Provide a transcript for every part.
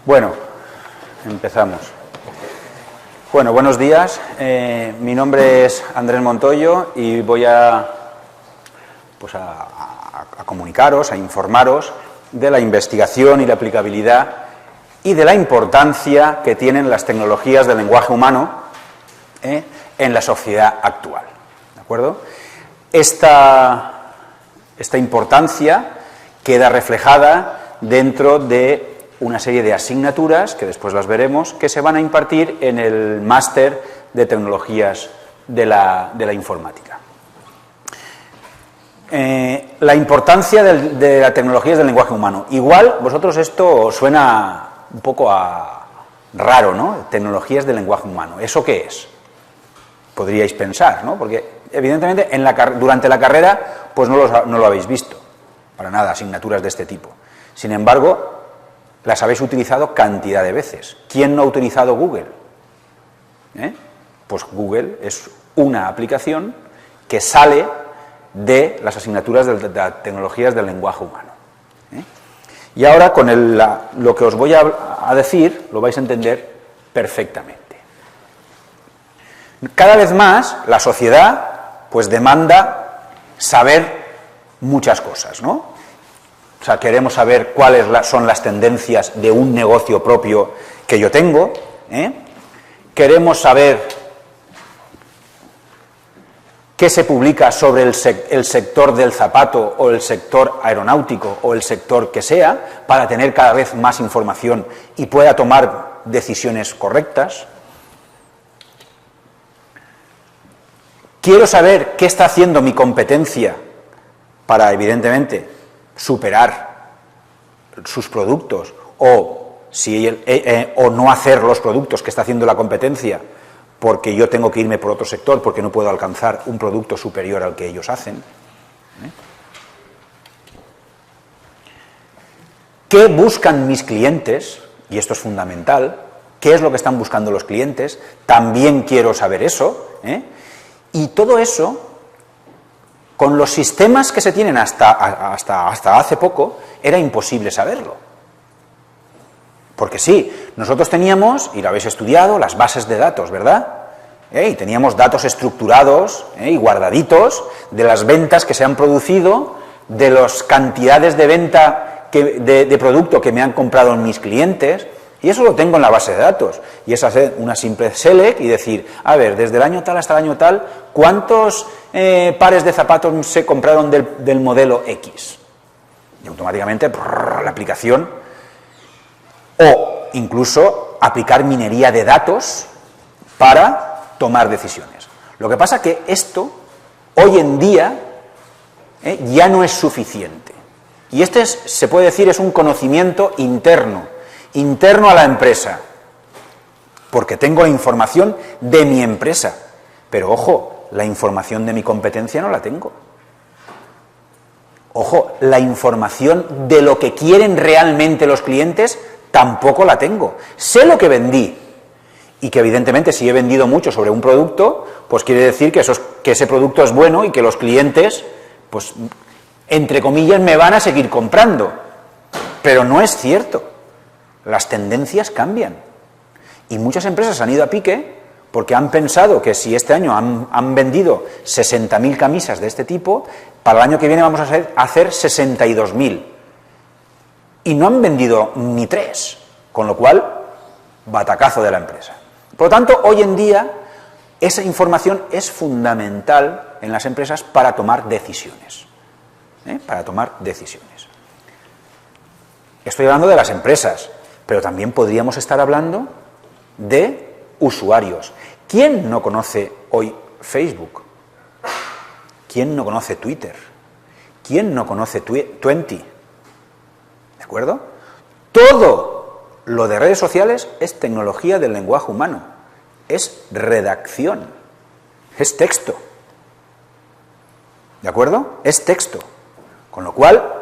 Bueno, empezamos. Bueno, buenos días. Mi nombre es Andrés Montoyo y voy a comunicaros, a informaros de la investigación y la aplicabilidad y de la importancia que tienen las tecnologías del lenguaje humano en la sociedad actual. ¿De acuerdo? Esta importancia queda reflejada dentro de una serie de asignaturas, que después las veremos, que se van a impartir en el máster de tecnologías de la informática. La importancia de las tecnologías del lenguaje humano. Igual, vosotros esto os suena un poco raro, ¿no? Tecnologías del lenguaje humano. ¿Eso qué es? Podríais pensar, ¿no? Porque, evidentemente, durante la carrera, pues no lo habéis visto. Para nada, asignaturas de este tipo. Sin embargo, las habéis utilizado cantidad de veces. ¿Quién no ha utilizado Google? Pues Google es una aplicación que sale de las asignaturas de las tecnologías del lenguaje humano. Y ahora con lo que os voy a decir lo vais a entender perfectamente. Cada vez más la sociedad pues demanda saber muchas cosas, ¿no? O sea, queremos saber cuáles son las tendencias de un negocio propio que yo tengo. Queremos saber qué se publica sobre el sector del zapato o el sector aeronáutico o el sector que sea, para tener cada vez más información y pueda tomar decisiones correctas. Quiero saber qué está haciendo mi competencia para, evidentemente, superar sus productos o no hacer los productos que está haciendo la competencia porque yo tengo que irme por otro sector porque no puedo alcanzar un producto superior al que ellos hacen. ¿Qué buscan mis clientes? Y esto es fundamental. ¿Qué es lo que están buscando los clientes? También quiero saber eso. Y todo eso, con los sistemas que se tienen hasta hace poco, era imposible saberlo. Porque sí, nosotros teníamos, y lo habéis estudiado, las bases de datos, ¿verdad? Y teníamos datos estructurados y guardaditos de las ventas que se han producido, de las cantidades de venta de producto que me han comprado mis clientes, y eso lo tengo en la base de datos. Y es hacer una simple select y decir, a ver, desde el año tal hasta el año tal, ¿cuántos pares de zapatos se compraron del modelo X? Y automáticamente la aplicación, o incluso aplicar minería de datos para tomar decisiones. Lo que pasa que esto, hoy en día, ya no es suficiente. Y se puede decir, es un conocimiento interno a la empresa, porque tengo la información de mi empresa, pero ojo, la información de mi competencia no la tengo. Ojo, la información de lo que quieren realmente los clientes tampoco la tengo. Sé lo que vendí, y que evidentemente si he vendido mucho sobre un producto, pues quiere decir que ese producto es bueno y que los clientes, pues, entre comillas, me van a seguir comprando. Pero no es cierto. Las tendencias cambian. Y muchas empresas han ido a pique porque han pensado que si este año han vendido 60.000 camisas de este tipo, para el año que viene vamos a hacer 62.000. Y no han vendido ni 3, con lo cual, batacazo de la empresa. Por lo tanto, hoy en día, esa información es fundamental en las empresas para tomar decisiones. Para tomar decisiones. Estoy hablando de las empresas, pero también podríamos estar hablando de usuarios. ¿Quién no conoce hoy Facebook? ¿Quién no conoce Twitter? ¿Quién no conoce Twenty? ¿De acuerdo? Todo lo de redes sociales es tecnología del lenguaje humano, es redacción, es texto. ¿De acuerdo? Es texto. Con lo cual,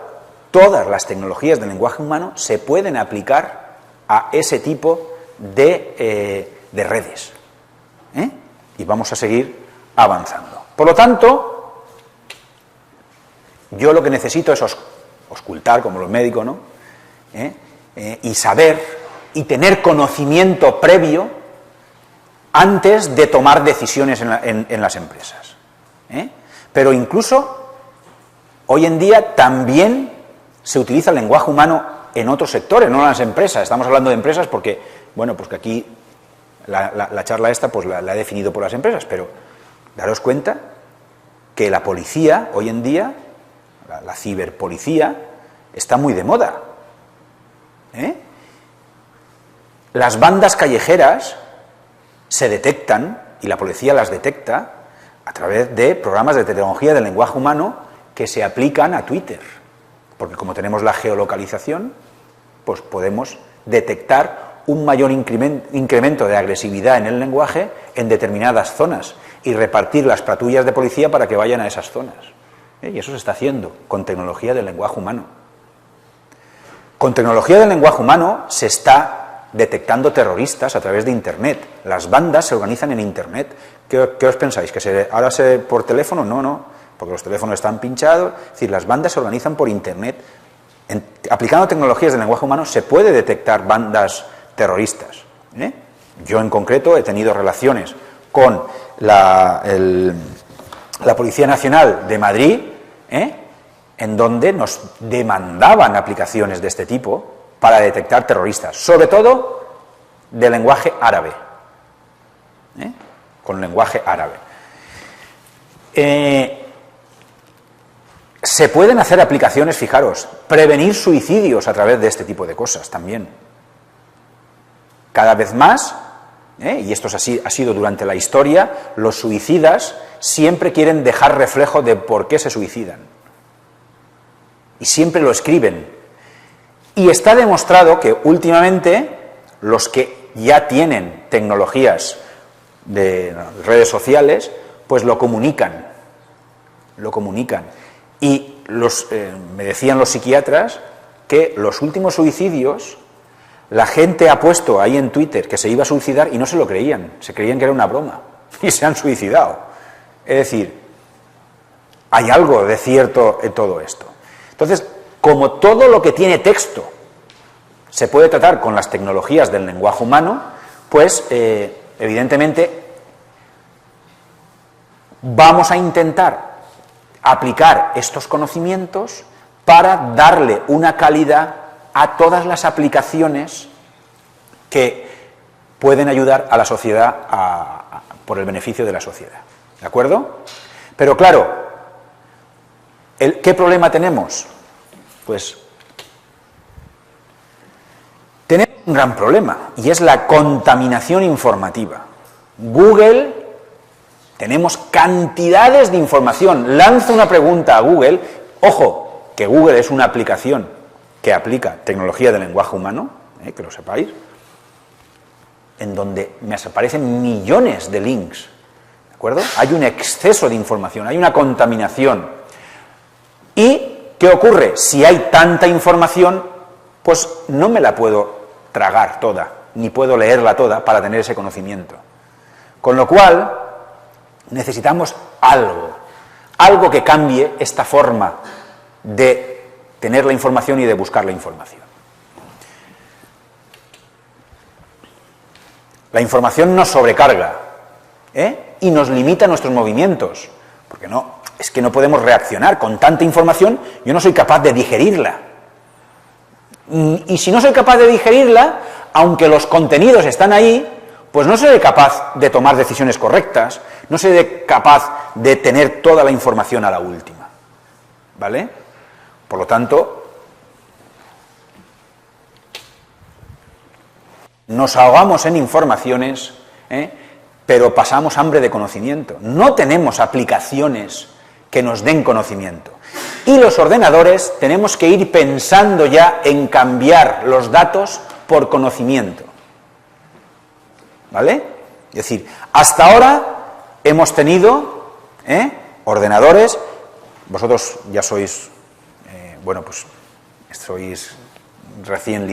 todas las tecnologías del lenguaje humano se pueden aplicar a ese tipo de redes. Y vamos a seguir avanzando. Por lo tanto, yo lo que necesito es auscultar, como los médicos, ¿no? Y saber y tener conocimiento previo antes de tomar decisiones en las empresas. Pero incluso hoy en día también se utiliza el lenguaje humano en otros sectores, no en las empresas. Estamos hablando de empresas porque, bueno, pues que aquí la charla esta pues la he definido por las empresas, pero daros cuenta que la policía hoy en día, la ciberpolicía, está muy de moda. Las bandas callejeras se detectan, y la policía las detecta, a través de programas de tecnología del lenguaje humano que se aplican a Twitter. Porque como tenemos la geolocalización, pues podemos detectar un mayor incremento de agresividad en el lenguaje en determinadas zonas y repartir las patrullas de policía para que vayan a esas zonas. Y eso se está haciendo con tecnología del lenguaje humano. Con tecnología del lenguaje humano se está detectando terroristas a través de Internet. Las bandas se organizan en Internet. ¿Qué os pensáis? ¿Que ahora por teléfono? No, porque los teléfonos están pinchados. Es decir, las bandas se organizan por Internet. Aplicando tecnologías del lenguaje humano se puede detectar bandas terroristas. Yo en concreto he tenido relaciones con la Policía Nacional de Madrid, en donde nos demandaban aplicaciones de este tipo para detectar terroristas, sobre todo de lenguaje árabe, con lenguaje árabe. Se pueden hacer aplicaciones, fijaros, prevenir suicidios a través de este tipo de cosas también. Cada vez más, y esto es así, ha sido durante la historia, los suicidas siempre quieren dejar reflejo de por qué se suicidan. Y siempre lo escriben. Y está demostrado que últimamente los que ya tienen tecnologías de redes sociales, pues lo comunican. Y me decían los psiquiatras que los últimos suicidios, la gente ha puesto ahí en Twitter que se iba a suicidar y no se lo creían, se creían que era una broma y se han suicidado. Es decir, hay algo de cierto en todo esto. Entonces, como todo lo que tiene texto se puede tratar con las tecnologías del lenguaje humano, pues evidentemente vamos a intentar aplicar estos conocimientos para darle una calidad a todas las aplicaciones que pueden ayudar a la sociedad por el beneficio de la sociedad. ¿De acuerdo? Pero claro, ¿qué problema tenemos? Pues tenemos un gran problema, y es la contaminación informativa. Google, tenemos cantidades de información. Lanzo una pregunta a Google. Ojo, que Google es una aplicación que aplica tecnología del lenguaje humano, que lo sepáis, en donde me aparecen millones de links. ¿De acuerdo? Hay un exceso de información, hay una contaminación. Y ¿qué ocurre? Si hay tanta información, pues no me la puedo tragar toda, ni puedo leerla toda para tener ese conocimiento. Con lo cual, necesitamos algo que cambie esta forma de tener la información y de buscar la información. La información nos sobrecarga, y nos limita nuestros movimientos, porque es que no podemos reaccionar con tanta información. Yo no soy capaz de digerirla. Y si no soy capaz de digerirla, aunque los contenidos están ahí, pues no seré capaz de tomar decisiones correctas, no seré capaz de tener toda la información a la última. ¿Vale? Por lo tanto, nos ahogamos en informaciones, pero pasamos hambre de conocimiento. No tenemos aplicaciones que nos den conocimiento. Y los ordenadores tenemos que ir pensando ya en cambiar los datos por conocimiento. ¿Vale? Es decir, hasta ahora hemos tenido ordenadores. Vosotros ya sois, pues sois recién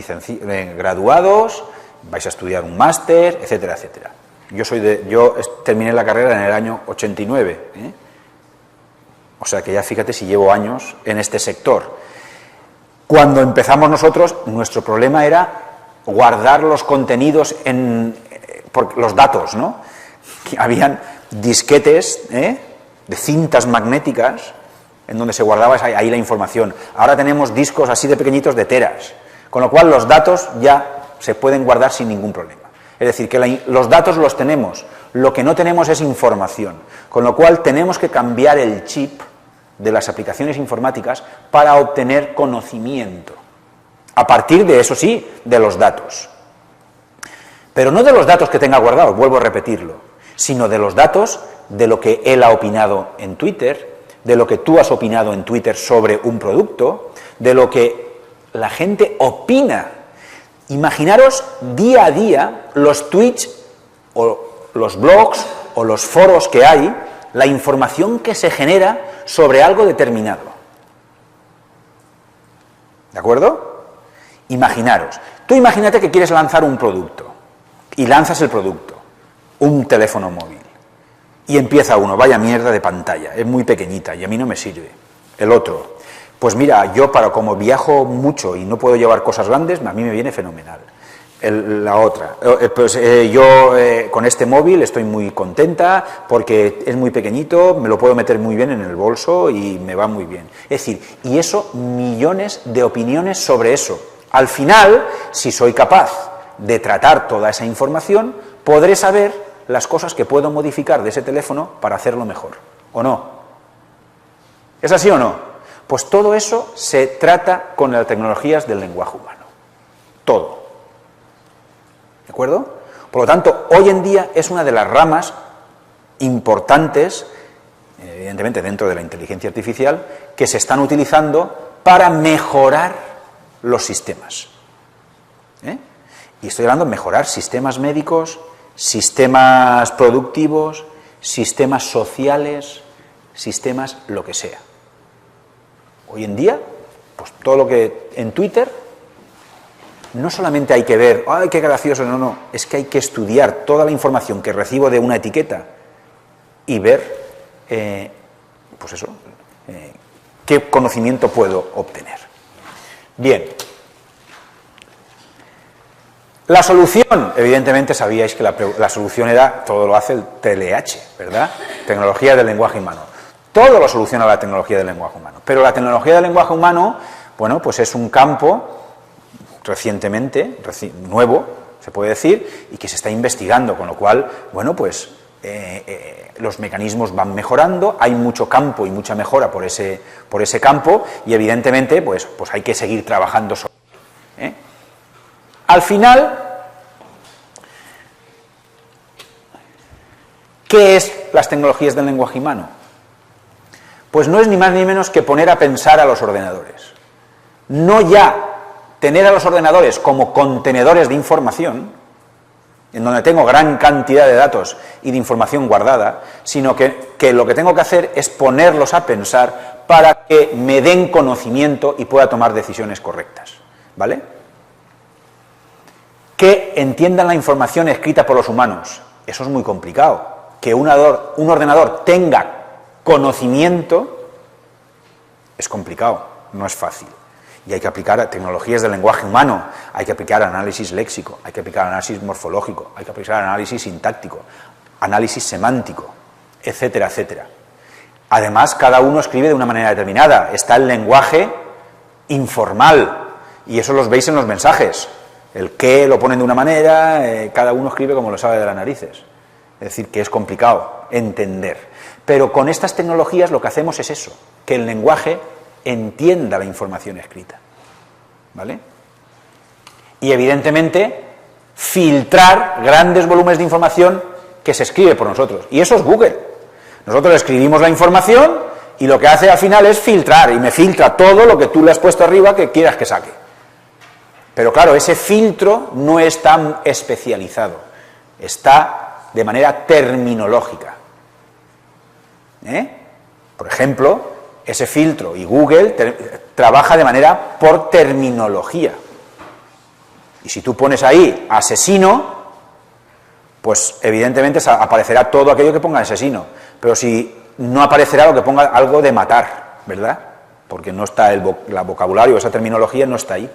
graduados, vais a estudiar un máster, etcétera, etcétera. Yo terminé la carrera en el año 89, O sea que ya fíjate si llevo años en este sector. Cuando empezamos nosotros, nuestro problema era guardar los contenidos por los datos, ¿no? Habían disquetes, de cintas magnéticas en donde se guardaba ahí la información. Ahora tenemos discos así de pequeñitos de teras, con lo cual los datos ya se pueden guardar sin ningún problema. Es decir, que los datos los tenemos, lo que no tenemos es información, con lo cual tenemos que cambiar el chip de las aplicaciones informáticas para obtener conocimiento, a partir de, eso sí, de los datos. Pero no de los datos que tenga guardados, vuelvo a repetirlo, sino de los datos de lo que él ha opinado en Twitter, de lo que tú has opinado en Twitter sobre un producto, de lo que la gente opina. Imaginaros día a día los tweets o los blogs o los foros que hay, la información que se genera sobre algo determinado. ¿De acuerdo? Imaginaros. Tú imagínate que quieres lanzar un producto y lanzas el producto, un teléfono móvil, y empieza uno, vaya mierda de pantalla, es muy pequeñita y a mí no me sirve. El otro, pues mira, yo como viajo mucho y no puedo llevar cosas grandes, a mí me viene fenomenal. La otra, yo con este móvil estoy muy contenta porque es muy pequeñito, me lo puedo meter muy bien en el bolso y me va muy bien. Es decir, y eso, millones de opiniones sobre eso. Al final, si soy capaz de tratar toda esa información, podré saber las cosas que puedo modificar de ese teléfono para hacerlo mejor, ¿o no? ¿Es así o no? Pues todo eso se trata con las tecnologías del lenguaje humano. Todo. ¿De acuerdo? Por lo tanto, hoy en día es una de las ramas importantes, evidentemente dentro de la inteligencia artificial, que se están utilizando para mejorar los sistemas. Y estoy hablando de mejorar sistemas médicos, sistemas productivos, sistemas sociales, sistemas lo que sea. Hoy en día, pues todo lo que en Twitter, no solamente hay que ver, ¡ay, qué gracioso! No, es que hay que estudiar toda la información que recibo de una etiqueta y ver, pues eso, qué conocimiento puedo obtener. Bien. La solución, evidentemente sabíais que la solución era, todo lo hace el TLH, ¿verdad? Tecnología del lenguaje humano. Todo lo soluciona la tecnología del lenguaje humano. Pero la tecnología del lenguaje humano, bueno, pues es un campo recientemente, nuevo, se puede decir, y que se está investigando, con lo cual, bueno, pues los mecanismos van mejorando, hay mucho campo y mucha mejora por ese campo, y evidentemente, pues hay que seguir trabajando sobre ello. Al final, ¿qué es las tecnologías del lenguaje humano? Pues no es ni más ni menos que poner a pensar a los ordenadores. No ya tener a los ordenadores como contenedores de información, en donde tengo gran cantidad de datos y de información guardada, sino que lo que tengo que hacer es ponerlos a pensar para que me den conocimiento y pueda tomar decisiones correctas, ¿vale? Que entiendan la información escrita por los humanos. Eso es muy complicado. Que un ordenador tenga conocimiento es complicado, no es fácil. Y hay que aplicar tecnologías del lenguaje humano, hay que aplicar análisis léxico, hay que aplicar análisis morfológico, hay que aplicar análisis sintáctico, análisis semántico, etcétera, etcétera. Además, cada uno escribe de una manera determinada. Está el lenguaje informal, y eso los veis en los mensajes. El qué lo ponen de una manera, cada uno escribe como lo sabe de las narices. Es decir, que es complicado entender. Pero con estas tecnologías lo que hacemos es eso, que el lenguaje entienda la información escrita, ¿vale? Y evidentemente filtrar grandes volúmenes de información que se escribe por nosotros. Y eso es Google. Nosotros escribimos la información y lo que hace al final es filtrar, y me filtra todo lo que tú le has puesto arriba que quieras que saque. Pero claro, ese filtro no es tan especializado, está de manera terminológica. Por ejemplo, ese filtro, y Google trabaja de manera por terminología. Y si tú pones ahí asesino, pues evidentemente aparecerá todo aquello que ponga asesino, pero si no aparecerá lo que ponga algo de matar, ¿verdad? Porque no está el vocabulario, esa terminología no está ahí.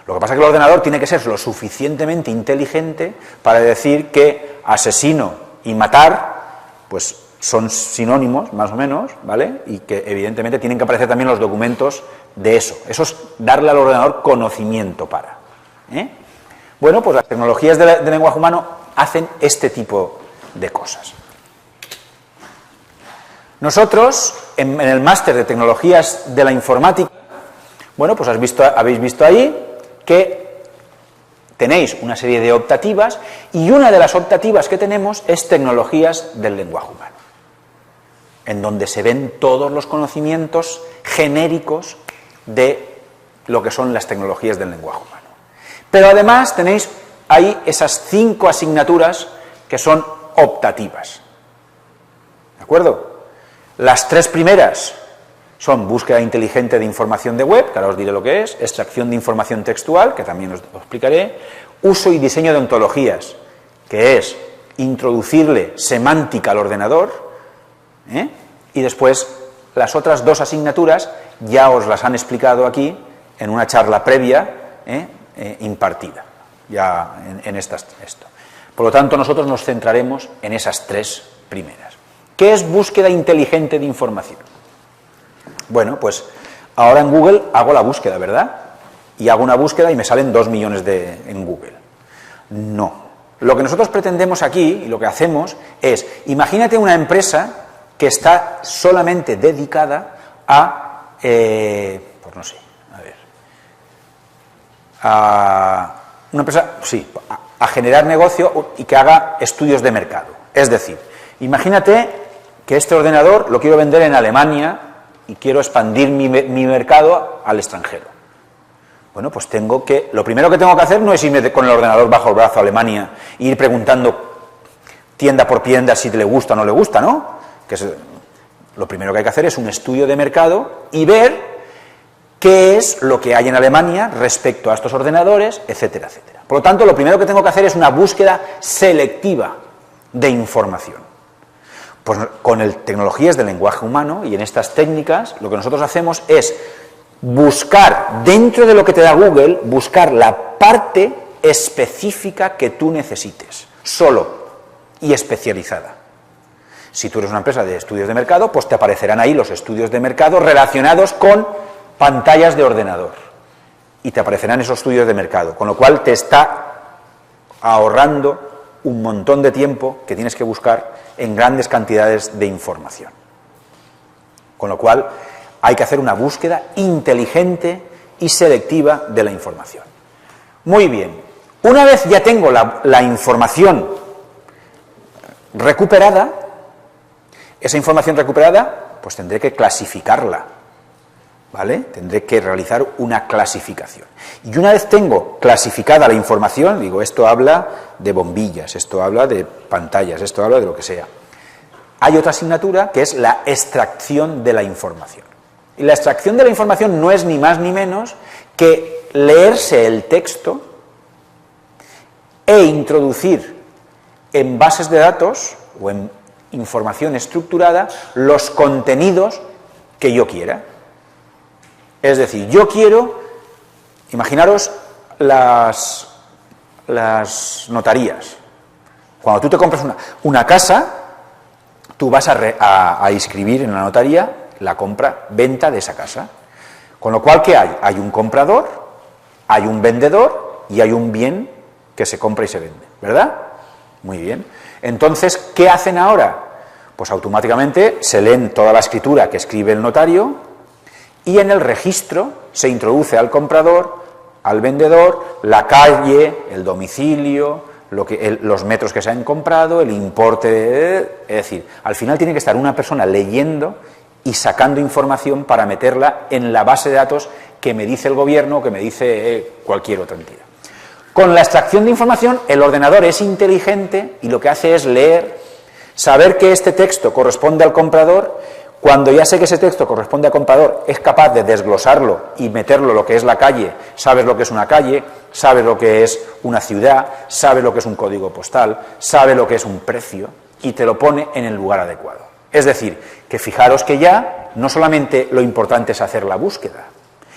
Lo que pasa es que el ordenador tiene que ser lo suficientemente inteligente para decir que asesino y matar, pues son sinónimos, más o menos, ¿vale? Y que evidentemente tienen que aparecer también los documentos de eso. Eso es darle al ordenador conocimiento para. Bueno, pues las tecnologías de lenguaje humano hacen este tipo de cosas. Nosotros, en el máster de tecnologías de la informática, bueno, pues habéis visto ahí que tenéis una serie de optativas y una de las optativas que tenemos es tecnologías del lenguaje humano, en donde se ven todos los conocimientos genéricos de lo que son las tecnologías del lenguaje humano. Pero además tenéis ahí esas 5 asignaturas que son optativas. ¿De acuerdo? Las 3 primeras son búsqueda inteligente de información de web, que ahora os diré lo que es, extracción de información textual, que también os explicaré, uso y diseño de ontologías, que es introducirle semántica al ordenador, y después las otras 2 asignaturas ya os las han explicado aquí en una charla previa impartida, ya en esto. Por lo tanto, nosotros nos centraremos en esas 3 primeras. ¿Qué es búsqueda inteligente de información? Bueno, pues ahora en Google hago la búsqueda, ¿verdad? Y hago una búsqueda y me salen 2 millones en Google. No. Lo que nosotros pretendemos aquí, y lo que hacemos, es, imagínate una empresa que está solamente dedicada a, pues no sé, a una empresa, sí, a generar negocio y que haga estudios de mercado. Es decir, imagínate que este ordenador lo quiero vender en Alemania y quiero expandir mi mercado al extranjero. Bueno, pues lo primero que tengo que hacer no es irme con el ordenador bajo el brazo a Alemania e ir preguntando tienda por tienda si le gusta o no le gusta, ¿no? Lo primero que hay que hacer es un estudio de mercado y ver qué es lo que hay en Alemania respecto a estos ordenadores, etcétera, etcétera. Por lo tanto, lo primero que tengo que hacer es una búsqueda selectiva de información. Pues con tecnologías del lenguaje humano y en estas técnicas, lo que nosotros hacemos es buscar, dentro de lo que te da Google, buscar la parte específica que tú necesites, solo y especializada. Si tú eres una empresa de estudios de mercado, pues te aparecerán ahí los estudios de mercado relacionados con pantallas de ordenador. Y te aparecerán esos estudios de mercado, con lo cual te está ahorrando un montón de tiempo que tienes que buscar en grandes cantidades de información. Con lo cual hay que hacer una búsqueda inteligente y selectiva de la información. Muy bien, una vez ya tengo la información recuperada, esa información recuperada, pues tendré que clasificarla, ¿vale? Tendré que realizar una clasificación. Y una vez tengo clasificada la información, digo, esto habla de bombillas, esto habla de pantallas, esto habla de lo que sea. Hay otra asignatura que es la extracción de la información. Y la extracción de la información no es ni más ni menos que leerse el texto e introducir en bases de datos o en información estructurada los contenidos que yo quiera. Es decir, yo quiero, imaginaros las notarías. Cuando tú te compras una casa, tú vas a inscribir en la notaría la compra-venta de esa casa. Con lo cual, ¿qué hay? Hay un comprador, hay un vendedor y hay un bien que se compra y se vende, ¿verdad? Muy bien. Entonces, ¿qué hacen ahora? Pues automáticamente se leen toda la escritura que escribe el notario y en el registro se introduce al comprador, al vendedor, la calle, el domicilio, los metros que se han comprado, el importe, es decir, al final tiene que estar una persona leyendo y sacando información para meterla en la base de datos que me dice el gobierno o que me dice cualquier otra entidad. Con la extracción de información, el ordenador es inteligente y lo que hace es leer, saber que este texto corresponde al comprador. Cuando ya sé que ese texto corresponde al comprador, es capaz de desglosarlo y meterlo lo que es la calle, sabes lo que es una calle, sabes lo que es una ciudad, sabes lo que es un código postal, sabe lo que es un precio y te lo pone en el lugar adecuado. Es decir, que fijaros que ya no solamente lo importante es hacer la búsqueda,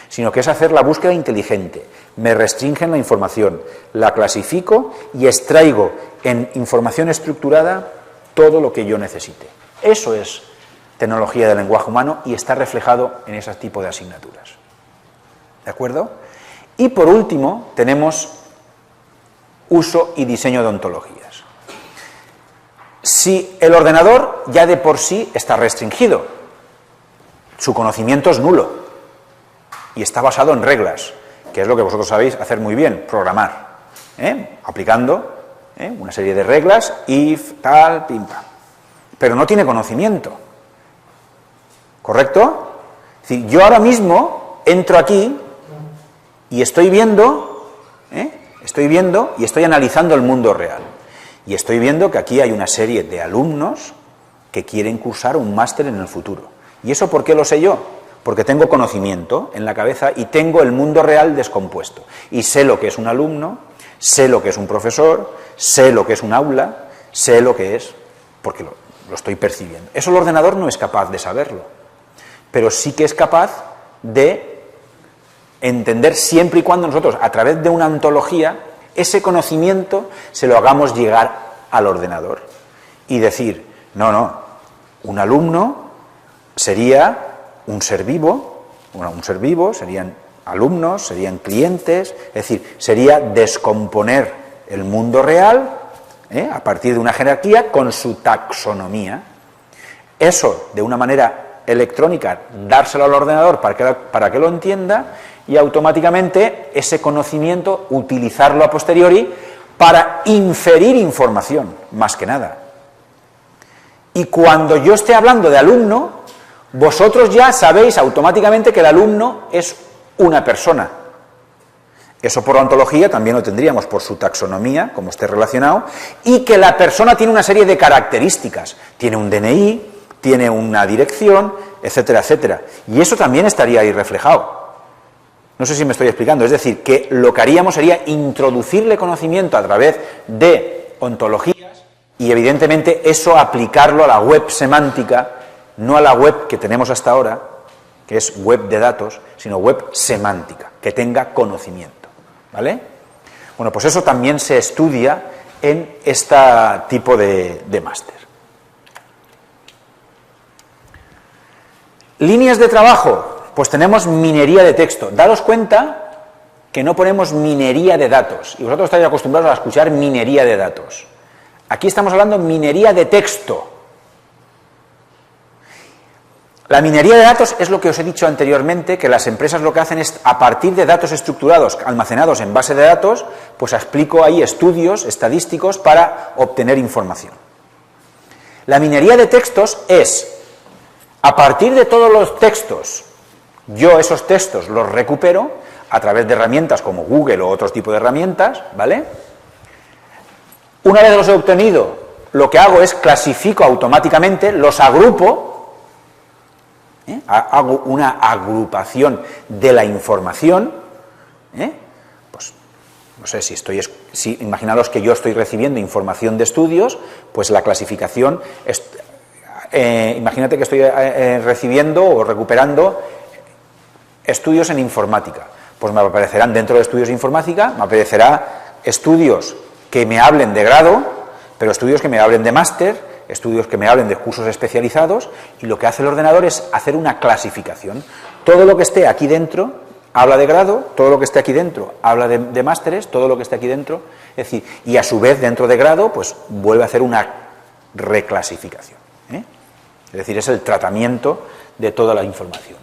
sino que es hacer la búsqueda inteligente. Me restringen la información, la clasifico y extraigo en información estructurada todo lo que yo necesite. Eso es tecnología del lenguaje humano y está reflejado en ese tipo de asignaturas. ¿De acuerdo? Y por último, tenemos uso y diseño de ontologías. Si el ordenador ya de por sí está restringido, su conocimiento es nulo y está basado en reglas, que es lo que vosotros sabéis hacer muy bien, programar, aplicando una serie de reglas, if, tal, pim, pam. Pero no tiene conocimiento, ¿correcto? Es decir, yo ahora mismo entro aquí y estoy viendo y estoy analizando el mundo real. Y estoy viendo que aquí hay una serie de alumnos que quieren cursar un máster en el futuro. ¿Y eso por qué lo sé yo? Porque tengo conocimiento en la cabeza y tengo el mundo real descompuesto. Y sé lo que es un alumno, sé lo que es un profesor, sé lo que es un aula, sé lo que es, porque lo estoy percibiendo. Eso el ordenador no es capaz de saberlo, pero sí que es capaz de entender siempre y cuando nosotros, a través de una ontología, ese conocimiento se lo hagamos llegar al ordenador y decir, no, un alumno sería un ser vivo, serían alumnos, serían clientes, es decir, sería descomponer el mundo real a partir de una jerarquía con su taxonomía. Eso, de una manera electrónica, dárselo al ordenador para que lo entienda y automáticamente ese conocimiento utilizarlo a posteriori para inferir información, más que nada. Y cuando yo esté hablando de alumno, vosotros ya sabéis automáticamente que el alumno es una persona. Eso por ontología también lo tendríamos por su taxonomía, como esté relacionado, y que la persona tiene una serie de características. Tiene un DNI, tiene una dirección, etcétera, etcétera. Y eso también estaría ahí reflejado. No sé si me estoy explicando, es decir, que lo que haríamos sería introducirle conocimiento a través de ontologías y evidentemente eso aplicarlo a la web semántica, no a la web que tenemos hasta ahora, que es web de datos, sino web semántica, que tenga conocimiento, ¿vale? Bueno, pues eso también se estudia en este tipo de máster. Líneas de trabajo. Pues tenemos minería de texto. Daros cuenta que no ponemos minería de datos. Y vosotros estáis acostumbrados a escuchar minería de datos. Aquí estamos hablando de minería de texto. La minería de datos es lo que os he dicho anteriormente, que las empresas lo que hacen es, a partir de datos estructurados, almacenados en base de datos, pues explico ahí estudios estadísticos para obtener información. La minería de textos es, a partir de todos los textos, yo esos textos los recupero a través de herramientas como Google o otro tipo de herramientas, ¿vale? Una vez los he obtenido, lo que hago es clasifico automáticamente, los agrupo, hago una agrupación de la información, pues no sé si imaginaros que yo estoy recibiendo información de estudios, pues la clasificación, imagínate que estoy recibiendo o recuperando estudios en informática, pues me aparecerán dentro de estudios de informática, me aparecerá estudios que me hablen de grado, pero estudios que me hablen de máster, estudios que me hablen de cursos especializados, y lo que hace el ordenador es hacer una clasificación. Todo lo que esté aquí dentro habla de grado, todo lo que esté aquí dentro habla de másteres, todo lo que esté aquí dentro, es decir, y a su vez dentro de grado, pues vuelve a hacer una reclasificación. Es decir, es el tratamiento de toda la información.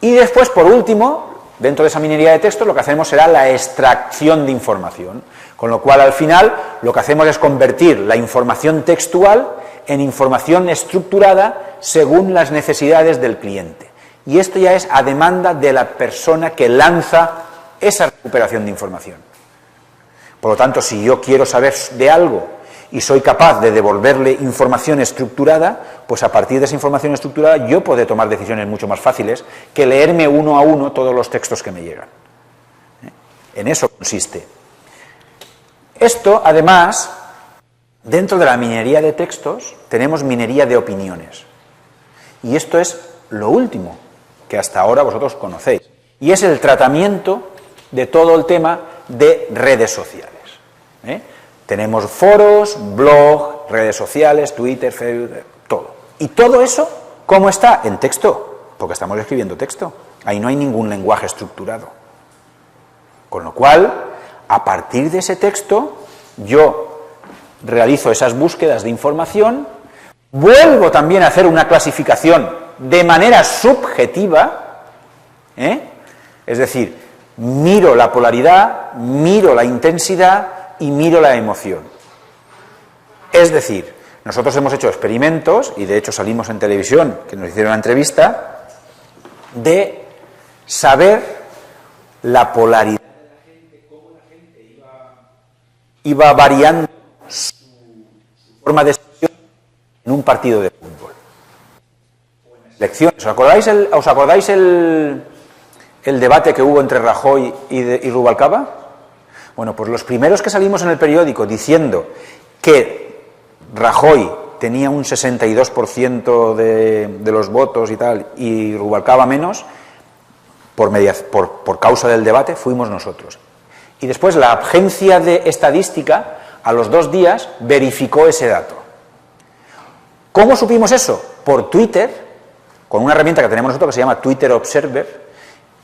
Y después, por último, dentro de esa minería de texto, lo que hacemos será la extracción de información, con lo cual, al final, lo que hacemos es convertir la información textual en información estructurada según las necesidades del cliente. Y esto ya es a demanda de la persona que lanza esa recuperación de información. Por lo tanto, si yo quiero saber de algo y soy capaz de devolverle información estructurada, pues a partir de esa información estructurada yo podré tomar decisiones mucho más fáciles que leerme uno a uno todos los textos que me llegan. En eso consiste. Esto, además, dentro de la minería de textos, tenemos minería de opiniones. Y esto es lo último que hasta ahora vosotros conocéis. y es el tratamiento de todo el tema de redes sociales. Tenemos foros, blog, redes sociales, Twitter, Facebook, todo. Y todo eso, ¿cómo está? En texto, porque estamos escribiendo texto. Ahí no hay ningún lenguaje estructurado. Con lo cual, a partir de ese texto, yo realizo esas búsquedas de información, vuelvo también a hacer una clasificación de manera subjetiva, es decir, miro la polaridad, miro la intensidad y miro la emoción. Es decir, nosotros hemos hecho experimentos, y de hecho salimos en televisión, que nos hicieron una entrevista, de saber la polaridad de la gente, cómo la gente iba variando su forma de expresión en un partido de fútbol. O en las elecciones. ¿Os acordáis el debate que hubo entre Rajoy y Rubalcaba? Bueno, pues los primeros que salimos en el periódico diciendo que Rajoy tenía un 62% de los votos y tal, y Rubalcaba menos, por causa del debate, fuimos nosotros. Y después la agencia de estadística, a los 2 días, verificó ese dato. ¿Cómo supimos eso? Por Twitter, con una herramienta que tenemos nosotros que se llama Twitter Observer,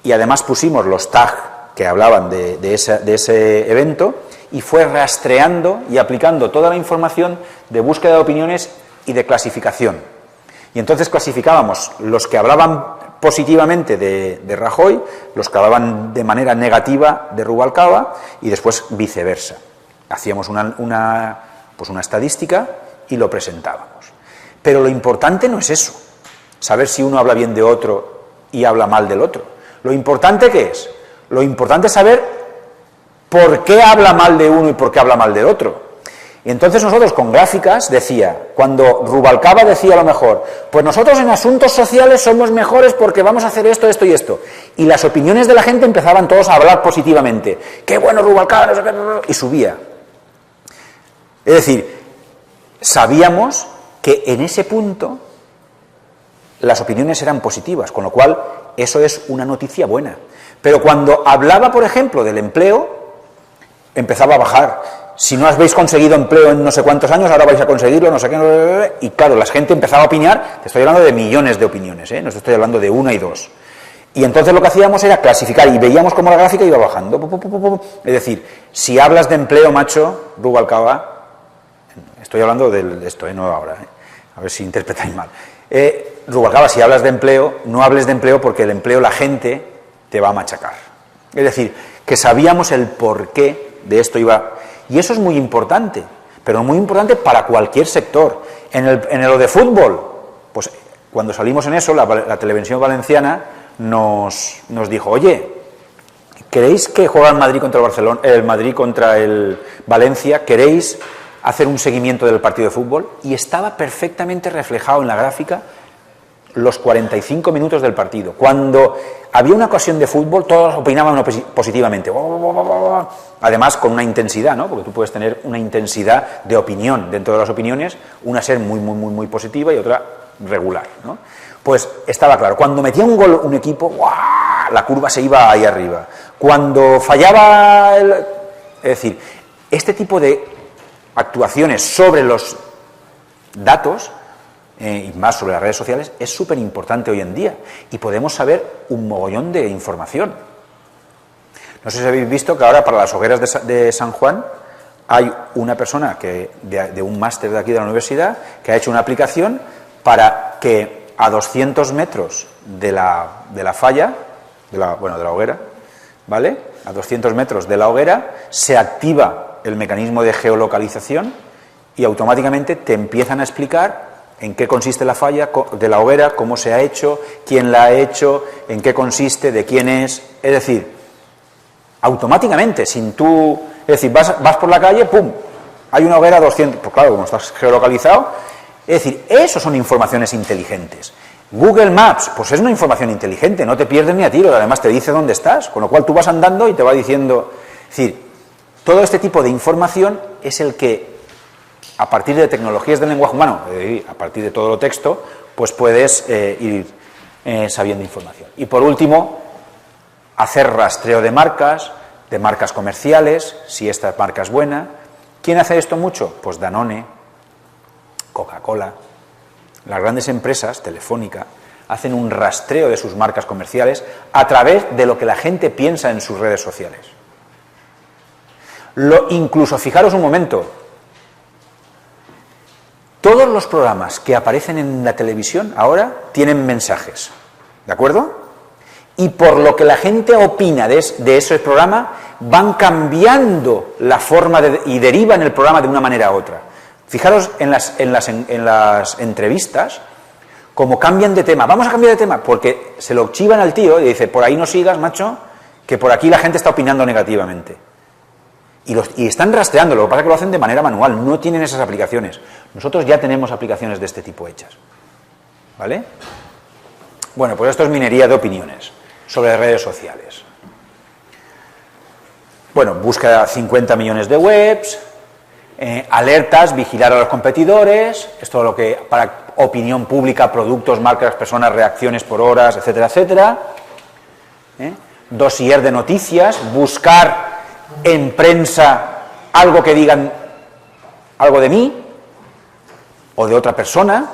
y además pusimos los tags que hablaban de ese evento, y fue rastreando y aplicando toda la información de búsqueda de opiniones y de clasificación. Y entonces clasificábamos los que hablaban positivamente de Rajoy, los que hablaban de manera negativa de Rubalcaba, y después viceversa. Hacíamos una estadística y lo presentábamos. Pero lo importante no es eso, saber si uno habla bien de otro y habla mal del otro. Lo importante, ¿qué es? Lo importante es saber por qué habla mal de uno y por qué habla mal del otro. Y entonces nosotros con gráficas decía, cuando Rubalcaba decía a lo mejor, pues nosotros en asuntos sociales somos mejores porque vamos a hacer esto, esto y esto. Y las opiniones de la gente empezaban todos a hablar positivamente. ¡Qué bueno Rubalcaba! No sé qué, y subía. Es decir, sabíamos que en ese punto las opiniones eran positivas, con lo cual eso es una noticia buena. Pero cuando hablaba, por ejemplo, del empleo, empezaba a bajar. Si no habéis conseguido empleo en no sé cuántos años, ahora vais a conseguirlo, no sé qué, y claro, la gente empezaba a opinar. Te estoy hablando de millones de opiniones, no estoy hablando de 1 y 2. Y entonces lo que hacíamos era clasificar, y veíamos cómo la gráfica iba bajando. Es decir, si hablas de empleo, macho, Rubalcaba, estoy hablando de esto, no ahora, a ver si interpretáis mal. Rubalcaba, si hablas de empleo, no hables de empleo porque el empleo la gente te va a machacar. Es decir, que sabíamos el porqué de esto iba. Y eso es muy importante, pero muy importante para cualquier sector. En lo de fútbol, pues cuando salimos en eso, la televisión valenciana nos dijo, oye, ¿queréis que juegue el Madrid contra el Barcelona, el Madrid contra el Valencia? ¿Queréis hacer un seguimiento del partido de fútbol? Y estaba perfectamente reflejado en la gráfica los 45 minutos del partido. Cuando había una ocasión de fútbol, todos opinaban positivamente. Además, con una intensidad, ¿no? Porque tú puedes tener una intensidad de opinión dentro de las opiniones, una ser muy positiva y otra regular, ¿no? Pues estaba claro, cuando metía un gol un equipo, ¡guau!, la curva se iba ahí arriba. Cuando fallaba es decir, este tipo de actuaciones sobre los datos, y más sobre las redes sociales, es súper importante hoy en día, y podemos saber un mogollón de información. No sé si habéis visto que ahora para las hogueras de San Juan hay una persona de un máster de aquí de la universidad que ha hecho una aplicación para que a 200 metros de la falla, de la hoguera, ¿vale? A 200 metros de la hoguera se activa el mecanismo de geolocalización y automáticamente te empiezan a explicar en qué consiste la falla de la hoguera, cómo se ha hecho, quién la ha hecho, en qué consiste, de quién es decir, automáticamente, sin tú, es decir, vas por la calle, ¡pum!, hay una hoguera a 200, pues claro, como estás geolocalizado, es decir, eso son informaciones inteligentes. Google Maps, pues es una información inteligente, no te pierdes ni a tiro, además te dice dónde estás, con lo cual tú vas andando y te va diciendo, es decir, todo este tipo de información es el que, a partir de tecnologías del lenguaje humano, a partir de todo lo texto, pues puedes ir sabiendo información. Y por último, hacer rastreo de marcas comerciales, si esta marca es buena. ¿Quién hace esto mucho? Pues Danone, Coca-Cola, las grandes empresas, Telefónica, hacen un rastreo de sus marcas comerciales a través de lo que la gente piensa en sus redes sociales. Incluso, fijaros un momento, todos los programas que aparecen en la televisión ahora tienen mensajes, ¿de acuerdo? Y por lo que la gente opina de ese programa, van cambiando la forma y derivan el programa de una manera a otra. Fijaros en las entrevistas, como cambian de tema. Vamos a cambiar de tema, porque se lo chivan al tío y dice, por ahí no sigas, macho, que por aquí la gente está opinando negativamente. Y están rastreando, lo que pasa es que lo hacen de manera manual, no tienen esas aplicaciones. Nosotros ya tenemos aplicaciones de este tipo hechas. ¿Vale? Bueno, pues esto es minería de opiniones sobre redes sociales. Bueno, busca 50 millones de webs, alertas, vigilar a los competidores, esto es lo que para opinión pública, productos, marcas, personas, reacciones por horas, etcétera, etcétera. Dossier de noticias, buscar en prensa algo que digan algo de mí, o de otra persona,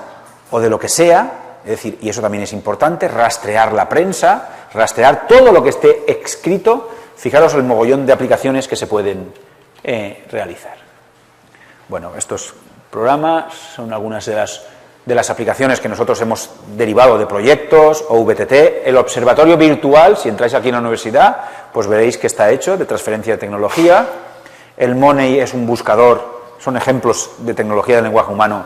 o de lo que sea, es decir, y eso también es importante, rastrear la prensa, rastrear todo lo que esté escrito. Fijaros el mogollón de aplicaciones que se pueden realizar. Bueno, estos programas son algunas de las aplicaciones que nosotros hemos derivado de proyectos o VTT. El observatorio virtual, si entráis aquí en la universidad, pues veréis que está hecho de transferencia de tecnología. El Money es un buscador, son ejemplos de tecnología del lenguaje humano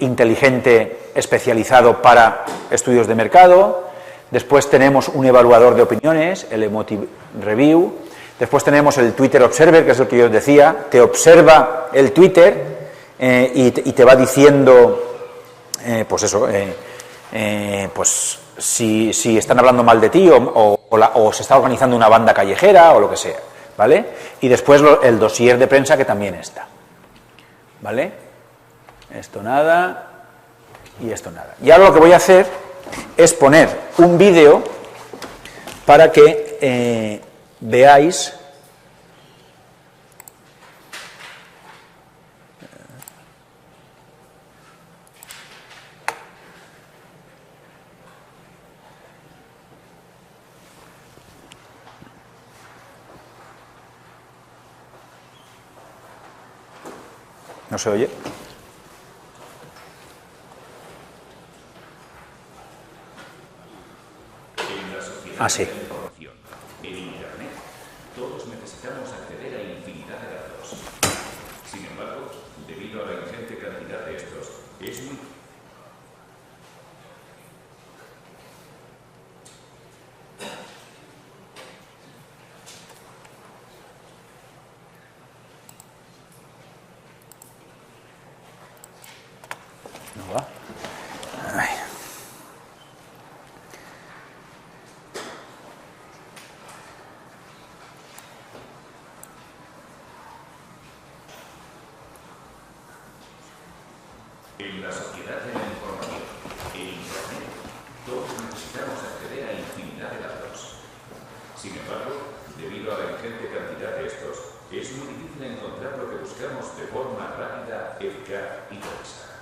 inteligente, especializado para estudios de mercado. Después tenemos un evaluador de opiniones, el Emotive Review. Después tenemos el Twitter Observer, que es el que yo os decía, te observa el Twitter y te va diciendo, pues eso, pues si están hablando mal de ti o se está organizando una banda callejera o lo que sea, ¿vale? Y después el dossier de prensa, que también está, ¿vale? Esto nada y esto nada. Y ahora lo que voy a hacer es poner un vídeo para que veáis ¿no se oye? Ah, sí. En Internet, todos necesitamos acceder a infinidad de datos. Sin embargo, debido a la ingente cantidad de estos, es muy... No va. Ay. En la sociedad de la información, en Internet, todos necesitamos acceder a infinidad de datos. Sin embargo, debido a la ingente cantidad de estos, es muy difícil encontrar lo que buscamos de forma rápida, eficaz y precisa.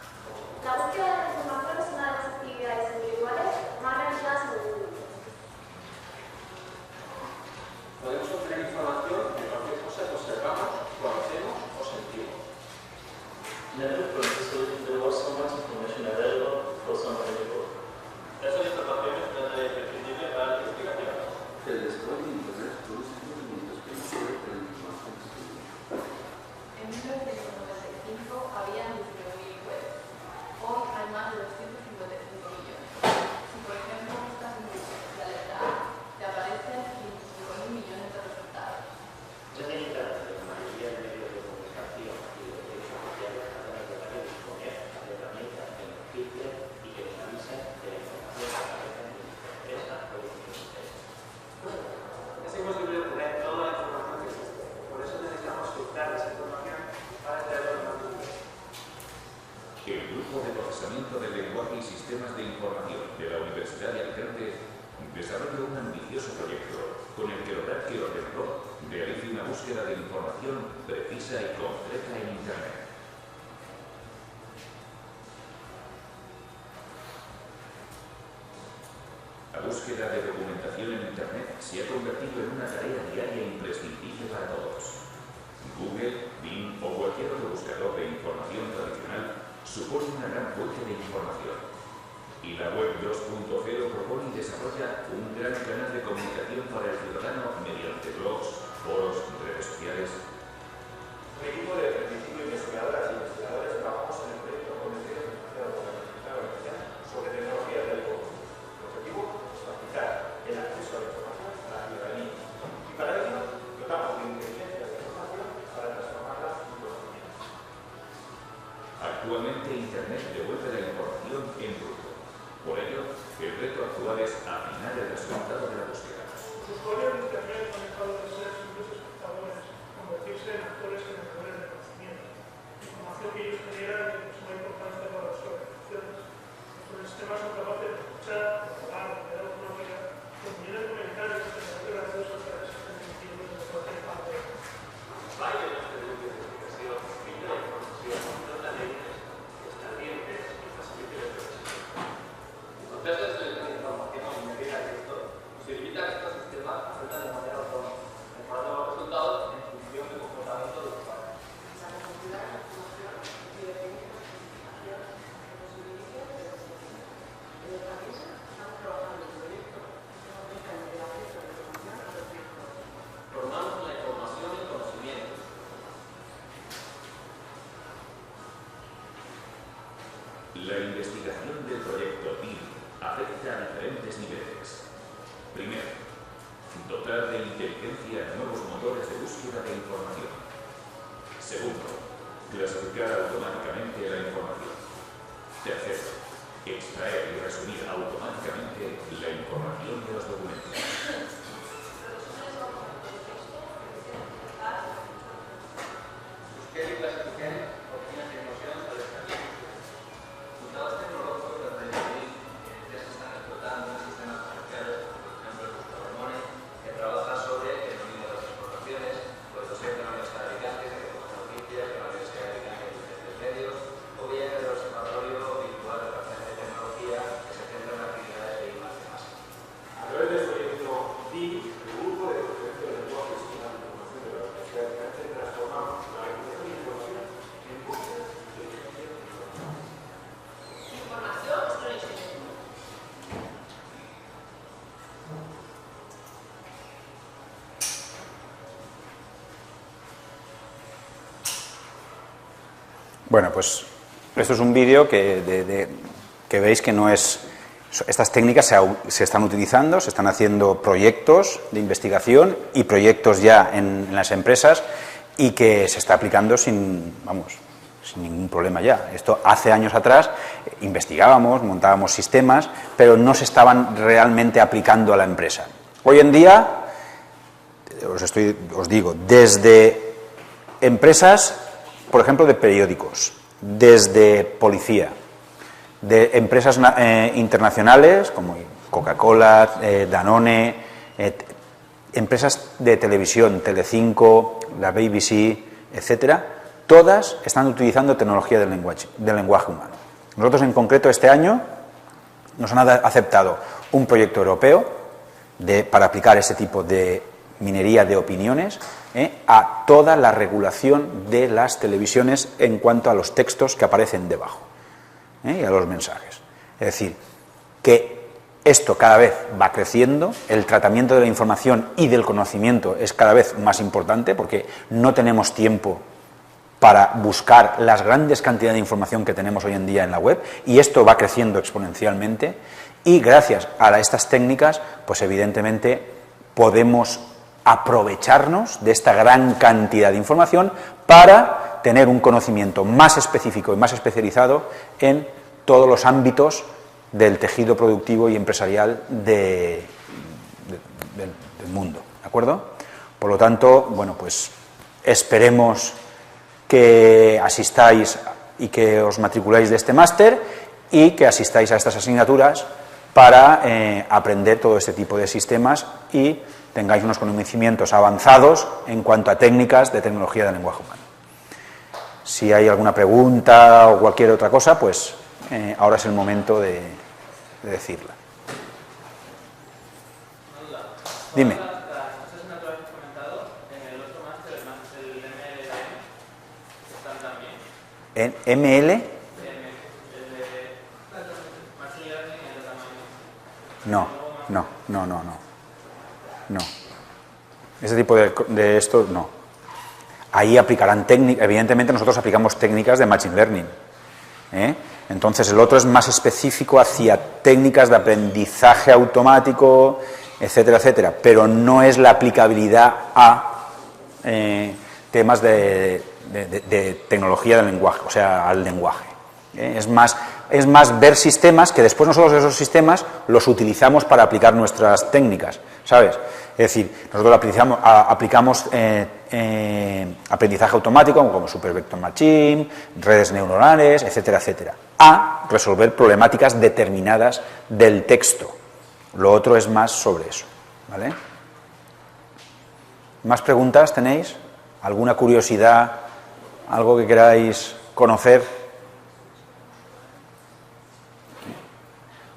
La búsqueda de la información es una de las actividades individuales más realizadas en el mundo. Podemos obtener información de cualquier cosa que observamos, conocemos o sentimos. Never processes there was so much information available for somebody before. Esas informaciones no es imprescindible para la investigación. El desarrollo de Internet produce movimientos que no pueden tener información disponible. En 1995 había 19.000 webs. Hoy hay más de 255 millones. Si, por ejemplo, buscas en Google la letra A, te aparecen 25.000 millones de resultados. Yo tengo claro que la mayoría de medios de comunicación y de redes sociales tratan de tratar de disponer de herramientas que nos filtren y que nos avisen de la información que aparece en nuestra empresa o en nuestra empresa. Es imposible obtener toda la información que existe. Por eso necesitamos filtrar esa información para extraerla de la cultura. El Grupo de Procesamiento del Lenguaje y Sistemas de Información de la Universidad de Alicante desarrolla un ambicioso proyecto con el que lograr que el ordenador realice una búsqueda de información precisa y completa en Internet. La búsqueda de documentación en Internet se ha convertido en una tarea diaria imprescindible para todos. Google, Bing o cualquier otro buscador de información tradicional supone una gran fuente de información. Y la Web 2.0 propone y desarrolla un gran canal de comunicación para el ciudadano mediante blogs, foros, redes sociales. Un equipo de 35 investigadoras y investigadores trabajamos en el proyecto Convención Financiera por la Universidad sobre tecnología del e-commerce. El objetivo es facilitar el acceso a la información a la ciudadanía. Y para ello, dotamos de inteligencia de la información para transformarla en conocimiento. Actualmente Internet devuelve la información en bruto. Por ello, el reto actual es afinar el resultado de la búsqueda. Los usuarios de Internet han dejado de ser simples espectadores, convertirse en actores generadores de conocimiento. La información que ellos generan es de suma importancia para sus organizaciones. Nuestros sistemas son capaces de escuchar, de probar, de crear automática, de millones de comentarios, de generar de las redes sociales que están emitiendo desde cualquier parte. Vaya de los servicios de comunicación, filtra la información, trata leyes, estardientes y facilita el proceso. El proceso de selección de información inmediata de esto posibilita que estos sistemas aprendan de manera autónoma, mejorando los resultados en función del comportamiento del usuario. Formamos la información y el conocimiento. La investigación del proyecto BIM afecta a diferentes niveles. Primero, dotar de inteligencia nuevos motores de búsqueda de información. Segundo, clasificar automáticamente la información. Tercero, extraer y resumir automáticamente la información de los documentos. Busqué y clasifiqué opciones de información sobre estadísticas. Resultados tecnológicos de redes que se están explotando en sistemas comerciales, por ejemplo el buscador Money, que trabaja sobre el dominio de las exportaciones, pues docente de la Universidad de Alicante, que recoge noticias de la Universidad de Alicante y diferentes medios, o bien el Observatorio Virtual de Operaciones de Tecnología, que se centra en actividades de I+D+. A través del proyecto BIM, el grupo de conocimiento de lenguajes y la información de la Universidad de Alicante transformamos la agricultura de información en búsqueda de inteligencia de información. Información sobre el sistema. Bueno, pues esto es un vídeo que veis que no es... Estas técnicas se están utilizando, se están haciendo proyectos de investigación y proyectos ya en las empresas y que se está aplicando sin ningún problema ya. Esto hace años atrás investigábamos, montábamos sistemas, pero no se estaban realmente aplicando a la empresa. Hoy en día, os digo, desde empresas, por ejemplo, de periódicos, desde policía, de empresas internacionales como Coca-Cola, Danone, empresas de televisión, Telecinco, la BBC, etcétera, todas están utilizando tecnología del lenguaje humano. Nosotros en concreto este año nos han aceptado un proyecto europeo para aplicar este tipo de minería de opiniones a toda la regulación de las televisiones en cuanto a los textos que aparecen debajo y a los mensajes. Es decir, que esto cada vez va creciendo, el tratamiento de la información y del conocimiento es cada vez más importante porque no tenemos tiempo para buscar las grandes cantidades de información que tenemos hoy en día en la web y esto va creciendo exponencialmente y gracias a estas técnicas, pues evidentemente podemos aprovecharnos de esta gran cantidad de información para tener un conocimiento más específico y más especializado en todos los ámbitos del tejido productivo y empresarial del mundo, ¿de acuerdo? Por lo tanto, bueno, pues esperemos que asistáis y que os matriculáis de este máster y que asistáis a estas asignaturas para aprender todo este tipo de sistemas y tengáis unos conocimientos avanzados en cuanto a técnicas de tecnología del lenguaje humano. Si hay alguna pregunta o cualquier otra cosa, pues ahora es el momento de decirla. Dime. ¿En ML? No. Ese tipo de esto, no. Ahí aplicarán técnicas, evidentemente nosotros aplicamos técnicas de Machine Learning. Entonces el otro es más específico hacia técnicas de aprendizaje automático, etcétera, etcétera, pero no es la aplicabilidad a temas de tecnología del lenguaje, o sea, al lenguaje. Es más ver sistemas que después nosotros esos sistemas los utilizamos para aplicar nuestras técnicas, ¿sabes? Es decir, nosotros aplicamos aprendizaje automático como Super Vector Machine, redes neuronales, etcétera, etcétera, a resolver problemáticas determinadas del texto. Lo otro es más sobre eso, ¿vale? ¿Más preguntas tenéis? ¿Alguna curiosidad? ¿Algo que queráis conocer?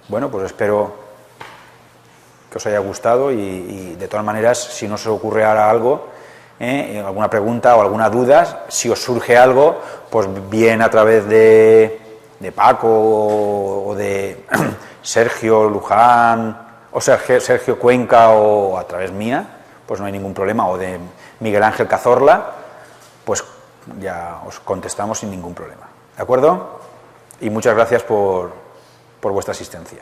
Bueno, pues espero que os haya gustado y de todas maneras, si no se os ocurre ahora algo, alguna pregunta o alguna duda, si os surge algo, pues bien a través de Paco o de Sergio Luján o Sergio Cuenca o a través mía, pues no hay ningún problema, o de Miguel Ángel Cazorla, pues ya os contestamos sin ningún problema. ¿De acuerdo? Y muchas gracias por vuestra asistencia.